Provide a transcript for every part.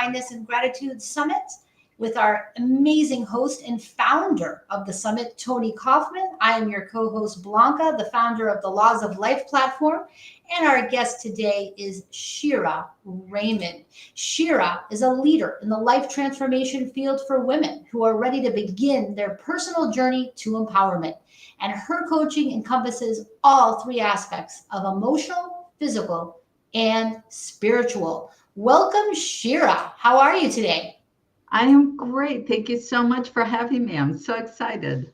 Kindness and Gratitude Summit with our amazing host and founder of the summit, Toni Kaufman. I am your co-host, Blanca, the founder of the Laws of Life platform. And our guest today is Shira Raymond. Shira is a leader in the life transformation field for women who are ready to begin their personal journey to empowerment. And her coaching encompasses all three aspects of emotional, physical, and spiritual. Welcome, Shira. How are you today? I am great. Thank you so much for having me. I'm so excited.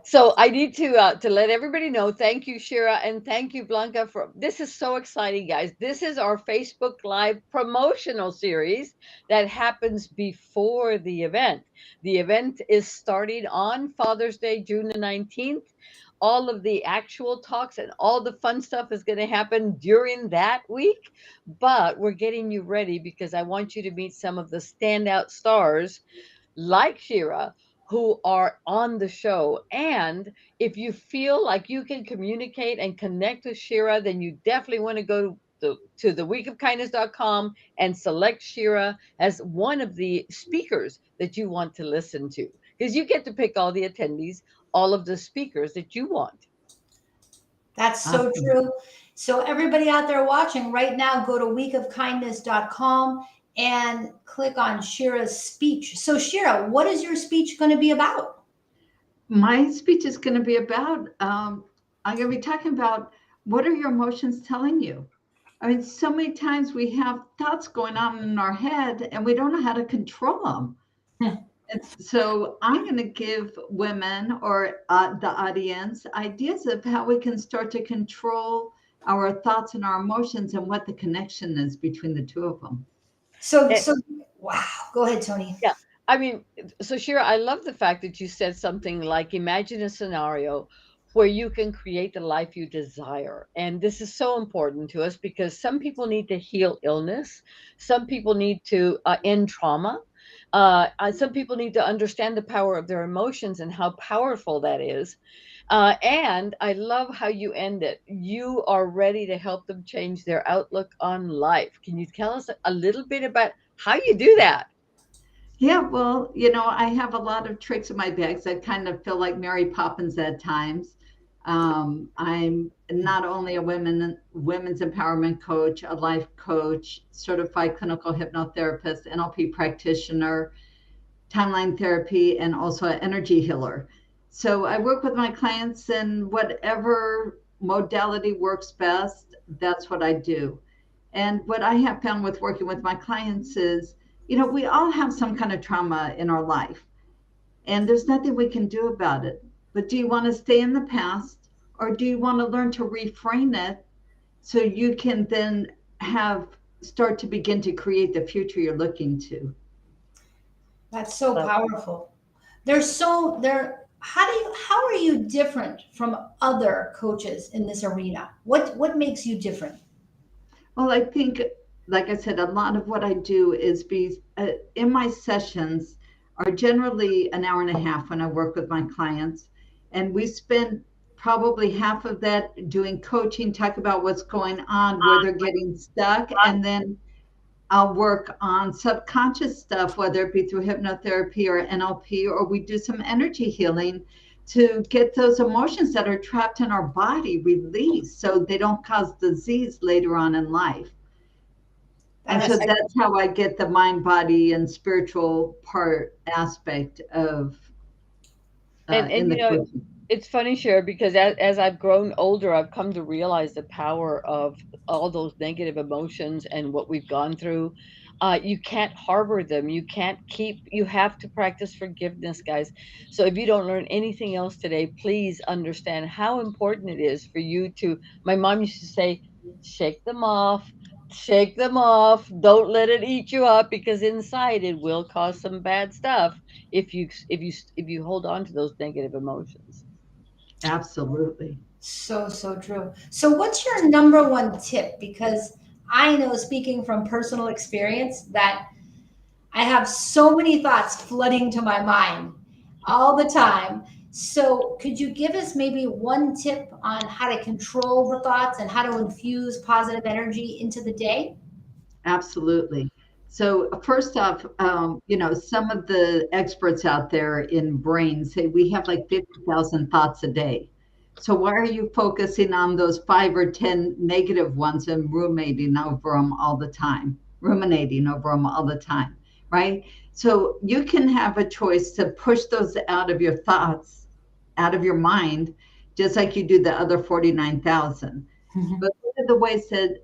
So I need to let everybody know. Thank you, Shira, and thank you, Blanca. For this is so exciting, guys. This is our Facebook Live promotional series that happens before the event. The event is starting on Father's Day, June the 19th. All of the actual talks and all the fun stuff is going to happen during that week. But we're getting you ready because I want you to meet some of the standout stars like Shira who are on the show. And if you feel like you can communicate and connect with Shira, then you definitely want to go to the weekofkindness.com and select Shira as one of the speakers that you want to listen to. Because you get to pick all the attendees, all of the speakers that you want. That's so Awesome. true. So everybody out there watching right now, go to weekofkindness.com and click on Shira's speech. So Shira, what is your speech going to be about? My speech is going to be about, I'm going to be talking about what are your emotions telling you? I mean, so many times we have thoughts going on in our head and we don't know how to control them. And so I'm going to give women or the audience ideas of how we can start to control our thoughts and our emotions and what the connection is between the two of them. So, Eh, so wow. Go ahead, Toni. Yeah. I mean, so Shira, I love the fact that you said something like imagine a scenario where you can create the life you desire. And this is so important to us because some people need to heal illness, some people need to end trauma. Some people need to understand the power of their emotions and how powerful that is. And I love how you end it. You are ready to help them change their outlook on life. Can you tell us a little bit about how you do that? Yeah, well, I have a lot of tricks in my bags. I kind of feel like Mary Poppins at times. I'm not only a women's empowerment coach, a life coach, certified clinical hypnotherapist, NLP practitioner, timeline therapy, and also an energy healer. So I work with my clients in whatever modality works best. That's what I do. And what I have found with working with my clients is, we all have some kind of trauma in our life, and there's nothing we can do about it. But do you want to stay in the past, or do you want to learn to reframe it so you can then have start to begin to create the future you're looking to? That's so powerful. There's so there. How are you different from other coaches in this arena? What makes you different? Well, I think, like I said, a lot of what I do is be in my sessions are generally an hour and a half when I work with my clients. And we spend probably half of that doing coaching, talk about what's going on, where they're getting stuck. And then I'll work on subconscious stuff, whether it be through hypnotherapy or NLP, or we do some energy healing to get those emotions that are trapped in our body released so they don't cause disease later on in life. And That so is that's how I get the mind, body, and spiritual part aspect of And in the you know, coaching. it's funny, Cher, because as I've grown older, I've come to realize the power of all those negative emotions and what we've gone through. You can't harbor them. You can't keep. You have to practice forgiveness, guys. So if you don't learn anything else today, please understand how important it is for you to. My mom used to say, "Shake them off." Shake them off. Don't let it eat you up because inside it will cause some bad stuff if you hold on to those negative emotions. Absolutely. so true. So what's your number one tip? Because I know, speaking from personal experience, that I have so many thoughts flooding to my mind all the time. So, could you give us maybe one tip on how to control the thoughts and how to infuse positive energy into the day? Absolutely. So first off, some of the experts out there in brain say we have like 50,000 thoughts a day. So why are you focusing on those 5 or 10 negative ones and ruminating over them all the time, right? So you can have a choice to push those out of your thoughts, out of your mind, just like you do the other 49,000. But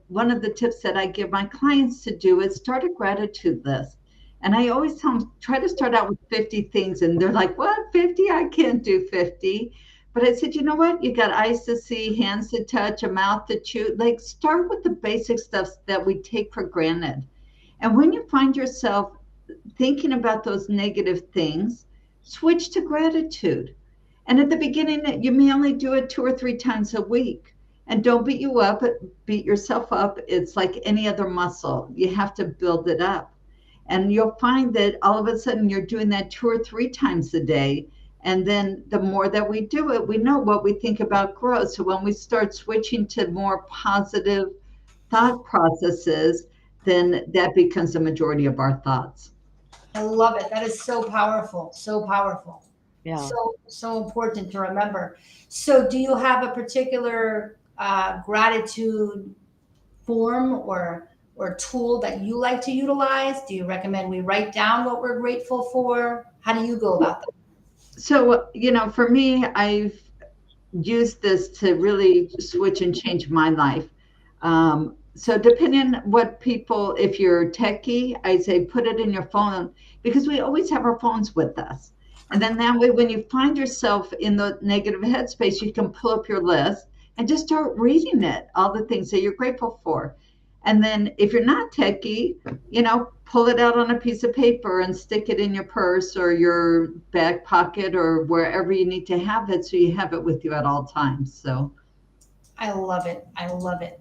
one of the tips that I give my clients to do is start a gratitude list. And I always tell them, try to start out with 50 things. And they're like, what, 50? I can't do 50. But I said, you know what? You got eyes to see, hands to touch, a mouth to chew. Like, start with the basic stuff that we take for granted. And when you find yourself thinking about those negative things, switch to gratitude. And at the beginning, you may only do it 2 or 3 times a week. And don't beat yourself up. It's like any other muscle. You have to build it up. And you'll find that all of a sudden you're doing that 2 or 3 times a day. And then the more that we do it, we know what we think about grows. So when we start switching to more positive thought processes, then that becomes the majority of our thoughts. I love it. That is so powerful. So powerful. Yeah. So important to remember. So, do you have a particular gratitude form or tool that you like to utilize? Do you recommend we write down what we're grateful for? How do you go about that? So, for me, I've used this to really switch and change my life. So depending on what people, if you're techie, I say put it in your phone because we always have our phones with us. And then that way, when you find yourself in the negative headspace, you can pull up your list and just start reading it, all the things that you're grateful for. And then if you're not techie, pull it out on a piece of paper and stick it in your purse or your back pocket or wherever you need to have it so you have it with you at all times. So I love it. I love it.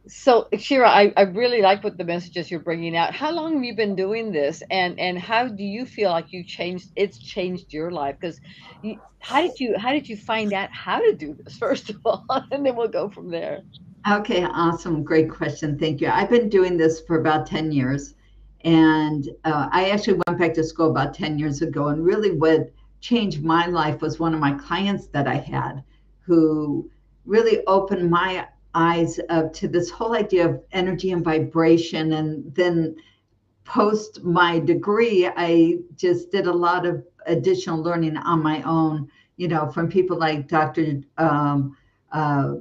So, Shira, I really like what the messages you're bringing out. How long have you been doing this, and how do you feel like it's changed your life? Because how did you find out how to do this first of all, and then we'll go from there. okay, awesome. Great question. Thank you. I've been doing this for about 10 years. And I actually went back to school about 10 years ago. And really, what changed my life was one of my clients that I had who really opened my eyes up to this whole idea of energy and vibration. And then, post my degree, I just did a lot of additional learning on my own, from people like Dr. Uh,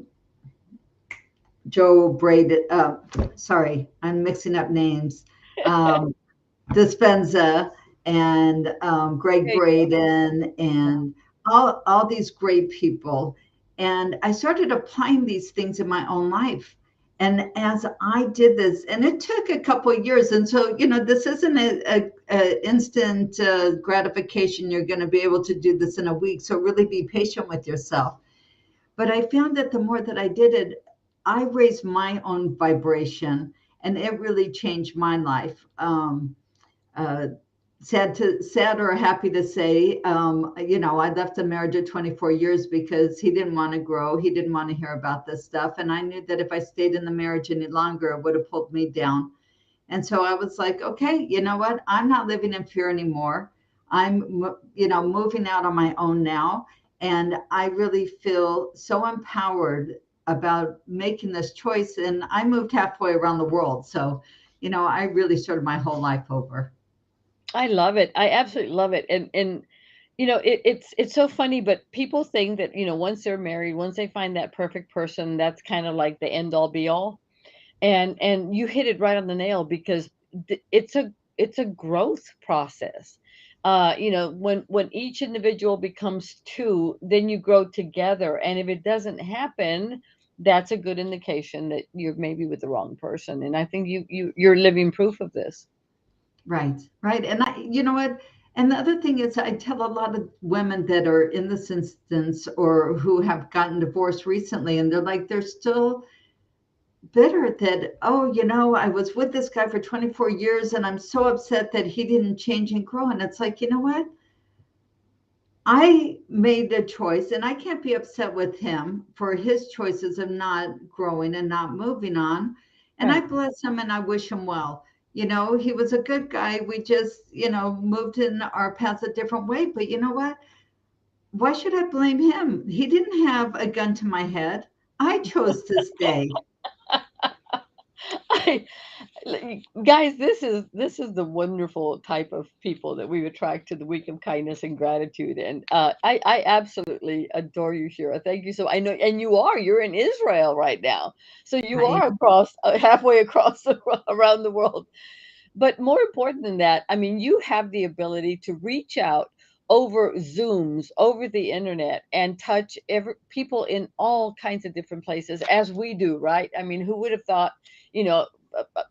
Joe Braden, sorry, I'm mixing up names. Um, Dispenza and Greg Okay. Braden and all these great people. And I started applying these things in my own life. And as I did this, and it took a couple of years, and so this isn't a instant gratification. You're going to be able to do this in a week. So really be patient with yourself. But I found that the more that I did it, I raised my own vibration, and it really changed my life. Uh, sad or happy to say, I left a marriage at 24 years because he didn't want to grow. He didn't want to hear about this stuff. And I knew that if I stayed in the marriage any longer, it would have pulled me down. And so I was like, okay, you know what? I'm not living in fear anymore. I'm moving out on my own now. And I really feel so empowered about making this choice. And I moved halfway around the world. So, I really started my whole life over. I love it. I absolutely love it. And it's so funny, but people think that once they're married, once they find that perfect person, that's kind of like the end all be all. And you hit it right on the nail because it's a growth process. When each individual becomes two, then you grow together, and if it doesn't happen, that's a good indication that you're maybe with the wrong person. And I think you're living proof of this. Right, right. And you know what? And the other thing is, I tell a lot of women that are in this instance or who have gotten divorced recently, and they're still bitter that, oh, I was with this guy for 24 years and I'm so upset that he didn't change and grow. And it's like, you know what? I made a choice and I can't be upset with him for his choices of not growing and not moving on. And I Right. bless him and I wish him well. You know, he was a good guy. We just, moved in our paths a different way. But you know what? Why should I blame him? He didn't have a gun to my head. I chose to stay. I, guys, this is the wonderful type of people that we attract to the week of kindness and gratitude, and I absolutely adore you, Shira. Thank you. So I know, and you're in Israel right now, so you I are across halfway across around the world. But more important than that, I mean, you have the ability to reach out over Zooms, over the internet, and touch people in all kinds of different places, as we do, right? I mean, who would have thought, you know,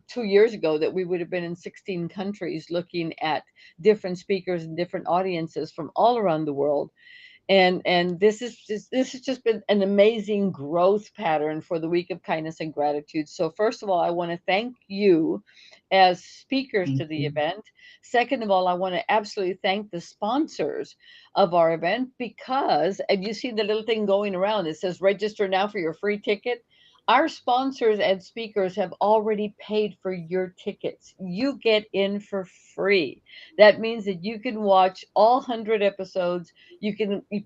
2 years ago that we would have been in 16 countries looking at different speakers and different audiences from all around the world, and this has just been an amazing growth pattern for the week of kindness and gratitude. So first of all, I want to thank you as speakers thank to the you. event. Second of all, I want to absolutely thank the sponsors of our event, because and you see the little thing going around, it says register now for your free ticket. Our sponsors and speakers have already paid for your tickets. You get in for free. That means that you can watch all 100 episodes. You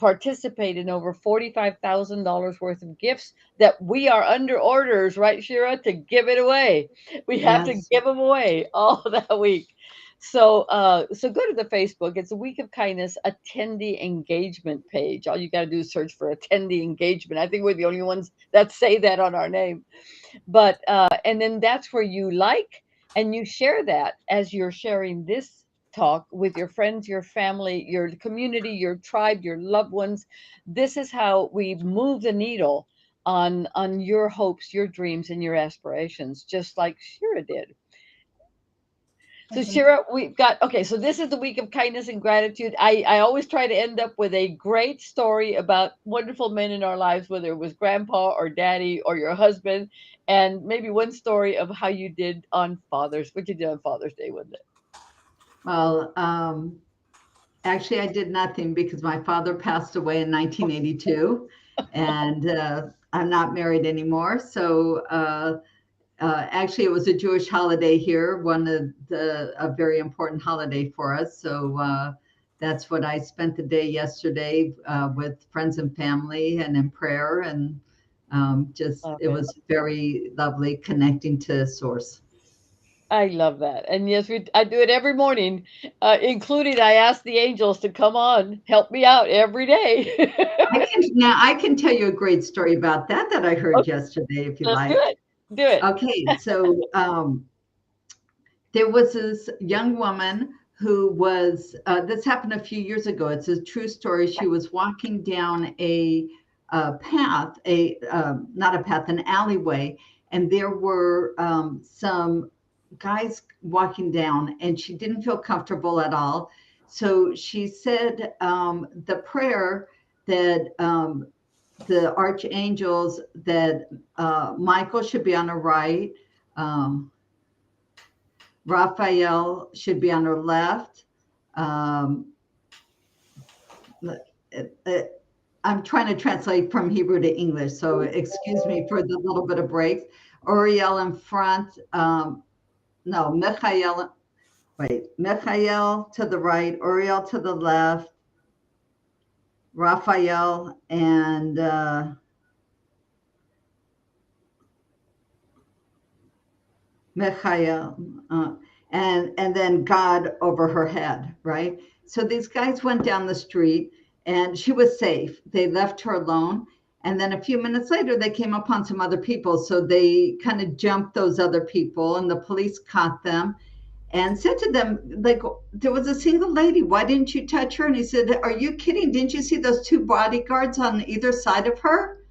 participate in over $45,000 worth of gifts that we are under orders, right, Shira, to give it away. We have to Yes. give them away all that week. So go to the Facebook. It's a Week of Kindness attendee engagement page. All you got to do is search for attendee engagement. I think we're the only ones that say that on our name. But and then that's where you like and you share that as you're sharing this talk with your friends, your family, your community, your tribe, your loved ones. This is how we move the needle on your hopes, your dreams, and your aspirations, just like Shira did. So That's Shira, we've got okay. So this is the week of kindness and gratitude. I always try to end up with a great story about wonderful men in our lives, whether it was grandpa or daddy or your husband, and maybe one story of how you did on what you did on Father's Day, wasn't it? Well, actually, I did nothing because my father passed away in 1982, and I'm not married anymore. So actually, it was a Jewish holiday here, a very important holiday for us. So that's what I spent the day yesterday with friends and family and in prayer, and just Love it it. was very lovely connecting to Source. I love that. And yes, I do it every morning, including I ask the angels to come on, help me out every day. I can tell you a great story about that I heard Okay, yesterday, if you let's do like. it. Do it. Okay, so there was this young woman who was, this happened a few years ago. It's a true story. She was walking down a path, not a path, an alleyway, and there were some guys walking down, and she didn't feel comfortable at all. So she said the prayer that the archangels, that Michael should be on her right. Um, Raphael should be on her left. Um, I'm trying to translate from Hebrew to English, so excuse me for the little bit of breaks. Uriel in front. No, Michael. Wait, Michael to the right, Uriel to the left, Raphael and Michael, and then God over her head, right? So these guys went down the street, and she was safe. They left her alone, and then a few minutes later, they came upon some other people. So they kind of jumped those other people, and the police caught them and said to them, like, there was a single lady. Why didn't you touch her? And he said, "Are you kidding? Didn't you see those two bodyguards on either side of her?"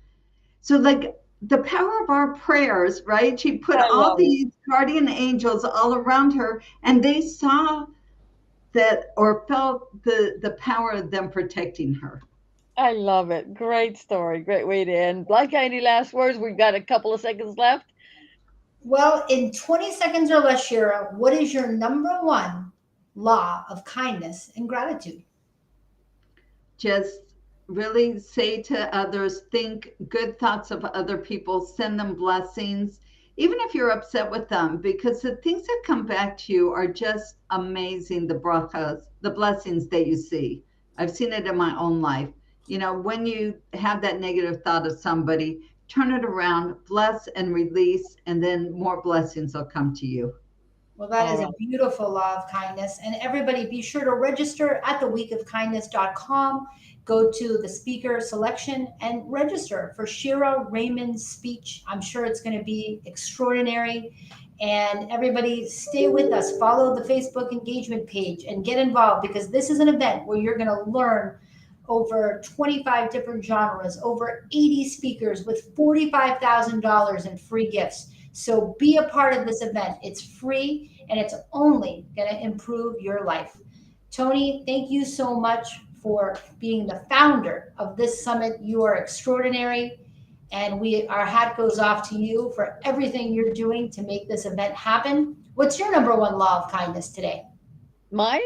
So, like, the power of our prayers, right? She put I all love it. these guardian angels all around her, and they saw that or felt the power of them protecting her. I love it. Great story. Great way to end. Blanca, any last words? We've got a couple of seconds left. Well, in 20 seconds or less, Shira, what is your number one law of kindness and gratitude? Just really say to others, think good thoughts of other people, send them blessings. even if you're upset with them, because the things that come back to you are just amazing. The brachas, the blessings that you see. I've seen it in my own life. You know, when you have that negative thought of somebody, turn it around, bless and release, and then more blessings will come to you. Well, that All is a right. beautiful law of kindness. And everybody be sure to register at theweekofkindness.com. Go to the speaker selection and register for Shira Raymond's speech. I'm sure it's going to be extraordinary. And everybody stay with us. Follow the Facebook engagement page and get involved, because this is an event where you're going to learn over 25 different genres, over 80 speakers with $45,000 in free gifts. So be a part of this event. It's free and it's only going to improve your life. Toni, thank you so much for being the founder of this summit. You are extraordinary. And our hat goes off to you for everything you're doing to make this event happen. What's your number one law of kindness today? Mine?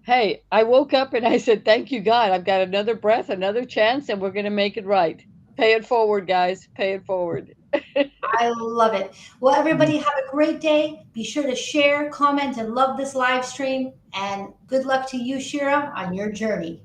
Hey, I woke up and I said, thank you, God. I've got another breath, another chance, and we're going to make it right. Pay it forward, guys. Pay it forward. I love it. Well, everybody have a great day. Be sure to share, comment, and love this live stream. And good luck to you, Shira, on your journey.